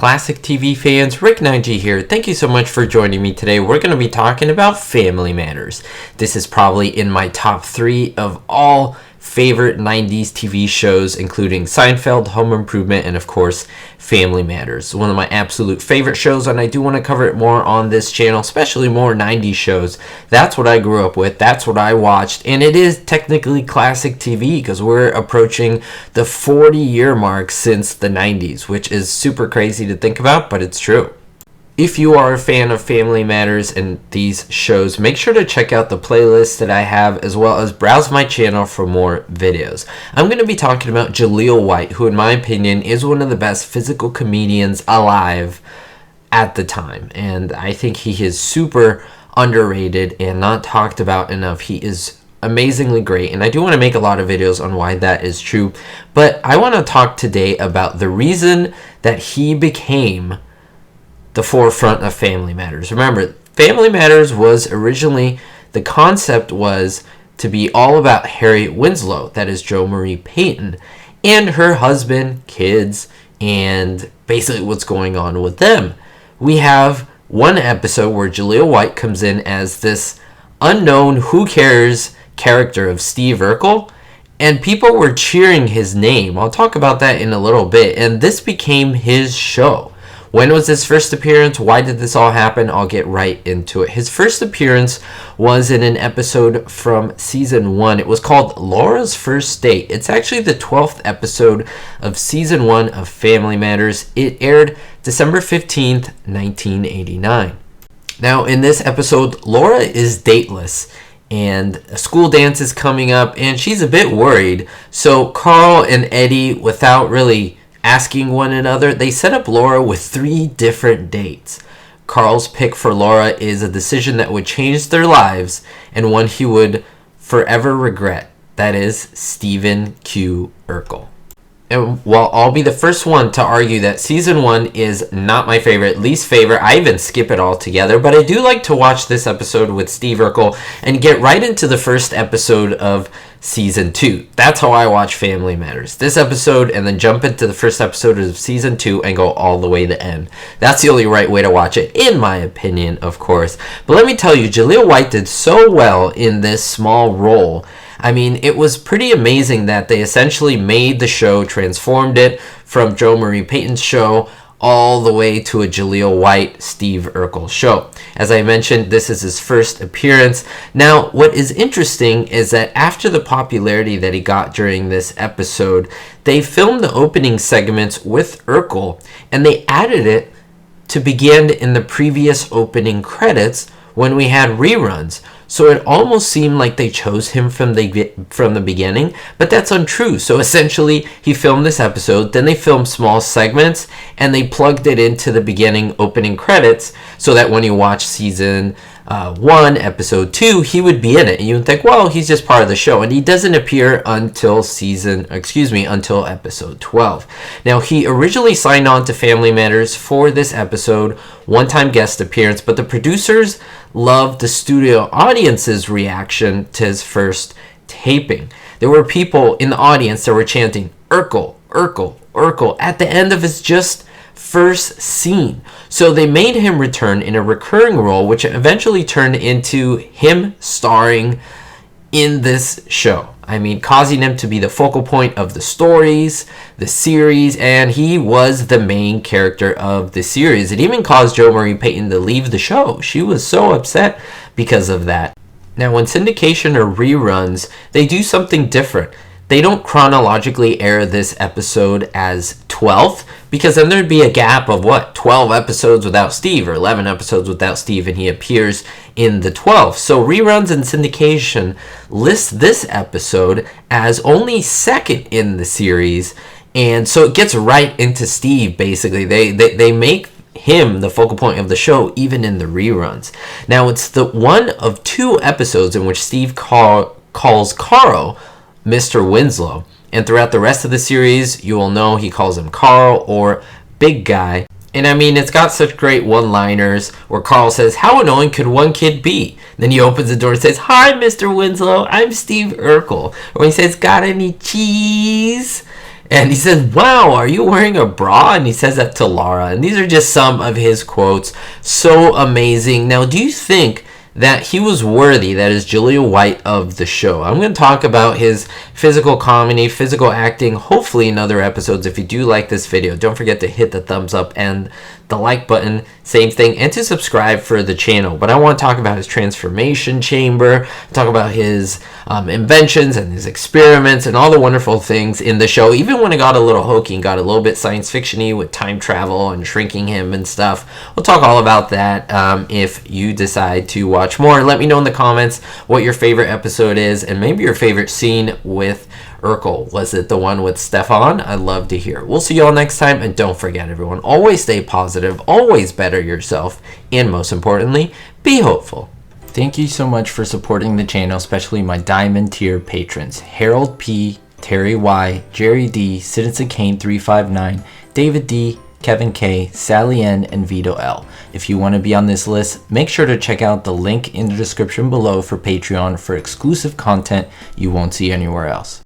Classic TV fans, Rick 9G here. Thank you so much for joining me today. We're going to be talking about Family Matters. This is probably in my top 3 of all favorite 90s TV shows, including Seinfeld, Home Improvement, and of course, Family Matters. One of my absolute favorite shows, and I do want to cover it more on this channel, especially more 90s shows. That's what I grew up with, that's what I watched, and it is technically classic TV because we're approaching the 40-year mark since the 90s, which is super crazy to think about, but it's true. If you are a fan of Family Matters and these shows, make sure to check out the playlist that I have, as well as browse my channel for more videos. I'm going to be talking about Jaleel White, who in my opinion is one of the best physical comedians alive at the time. And I think he is super underrated and not talked about enough. He is amazingly great, and I do want to make a lot of videos on why that is true. But I want to talk today about the reason that he became the forefront of Family Matters. Remember, Family Matters was originally, the concept was to be all about Harriet Winslow, that is Jo Marie Payton, and her husband, kids, and basically what's going on with them. We have one episode where Jaleel White comes in as this unknown, who cares character of Steve Urkel, and people were cheering his name. I'll talk about that in a little bit, and this became his show. When was his first appearance? Why did this all happen? I'll get right into it. His first appearance was in an episode from season 1. It was called Laura's First Date. It's actually the 12th episode of season 1 of Family Matters. It aired December 15th, 1989. Now, in this episode, Laura is dateless, and a school dance is coming up, and she's a bit worried. So Carl and Eddie, without really asking one another, they set up Laura with 3 different dates. Carl's pick for Laura is a decision that would change their lives and one he would forever regret. That is Stephen Q. Urkel. And while I'll be the first one to argue that season 1 is not my favorite, least favorite, I even skip it altogether, but I do like to watch this episode with Steve Urkel and get right into the first episode of season 2. That's how I watch Family Matters. This episode, and then jump into the first episode of season 2 and go all the way to the end. That's the only right way to watch it, in my opinion, of course. But let me tell you, Jaleel White did so well in this small role. I mean, it was pretty amazing that they essentially made the show, transformed it from Jo Marie Payton's show all the way to a Jaleel White, Steve Urkel show. As I mentioned, this is his first appearance. Now, what is interesting is that after the popularity that he got during this episode, they filmed the opening segments with Urkel, and they added it to begin in the previous opening credits when we had reruns. So it almost seemed like they chose him from the beginning, but that's untrue. So essentially, he filmed this episode, then they filmed small segments, and they plugged it into the beginning opening credits so that when you watch season 1, episode 2, he would be in it. And you would think, well, he's just part of the show. And he doesn't appear until until episode 12. Now, he originally signed on to Family Matters for this episode, one-time guest appearance, but the producers loved the studio audience's reaction to his first taping. There were people in the audience that were chanting, Urkel, Urkel, Urkel, at the end of his just first scene. So they made him return in a recurring role, which eventually turned into him starring in this show. I mean, causing him to be the focal point of the stories, the series, and he was the main character of the series. It even caused Jo Marie Payton to leave the show. She was so upset because of that. Now, when syndication or reruns, they do something different. They don't chronologically air this episode as 12th, because then there'd be a gap of 12 episodes without Steve, or 11 episodes without Steve, and he appears in the 12th. So reruns and syndication list this episode as only second in the series, and so it gets right into Steve, basically. They make him the focal point of the show, even in the reruns. Now, it's the one of 2 episodes in which Steve calls Carl Mr. Winslow, and throughout the rest of the series, you will know he calls him Carl or Big Guy. And I mean, it's got such great one-liners where Carl says, how annoying could one kid be? Then he opens the door and says, hi, Mr. Winslow, I'm Steve Urkel. Or he says, got any cheese? And he says, "Wow, are you wearing a bra?" And he says that to Laura. And these are just some of his quotes. So amazing. Now, do you think that he was worthy, that is Julia White, of the show? I'm going to talk about his physical comedy, physical acting, hopefully in other episodes. If you do like this video, don't forget to hit the thumbs up and the like button, same thing, and to subscribe for the channel. But I want to talk about his transformation chamber, talk about his inventions and his experiments and all the wonderful things in the show, even when it got a little hokey and got a little bit science fiction-y with time travel and shrinking him and stuff. We'll talk all about that if you decide to watch more. Let me know in the comments what your favorite episode is and maybe your favorite scene with Urkel. Was it the one with Stefan? I'd love to hear. We'll see you all next time, and don't forget, everyone, always stay positive, always better yourself, and most importantly, be hopeful. Thank you so much for supporting the channel, especially my Diamond tier patrons: Harold P, Terry Y, Jerry D, Citizen Kane 359, David D, Kevin K, Sally N, and Vito L. If you want to be on this list, make sure to check out the link in the description below for Patreon for exclusive content you won't see anywhere else.